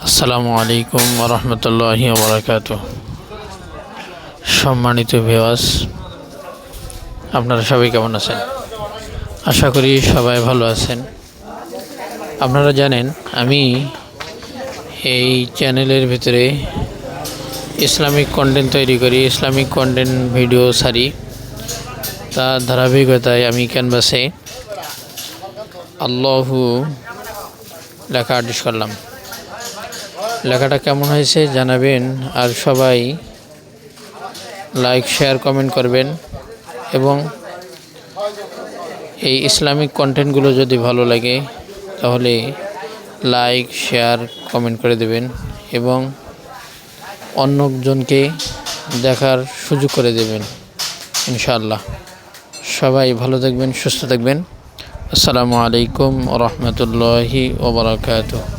আসসালামু আলাইকুম ওয়া রাহমাতুল্লাহি ওয়া বারাকাতুহু। সম্মানিত ভিউয়ার্স, আপনারা সবাই কেমন আছেন? আশা করি সবাই ভালো আছেন। আপনারা জানেন আমি এই চ্যানেলের ভিতরে ইসলামিক কন্টেন্ট তৈরি করি, ইসলামিক কন্টেন্ট ভিডিও ছাড়ি। তার ধারাবাহিকতায় আমি ক্যানভাসে আল্লাহু লেখা আর্টিস্ট করলাম। লেখাটা কেমন হয়েছে জানাবেন, আর সবাই লাইক শেয়ার কমেন্ট করবেন এবং এই ইসলামিক কন্টেন্টগুলো যদি ভালো লাগে তাহলে লাইক শেয়ার কমেন্ট করে দেবেন এবং অন্যজনকে দেখার সুযোগ করে দেবেন ইনশাআল্লাহ। সবাই ভালো থাকবেন, সুস্থ থাকবেন। আসসালামু আলাইকুম ওয়া রাহমাতুল্লাহি ওয়া বারাকাতুহু।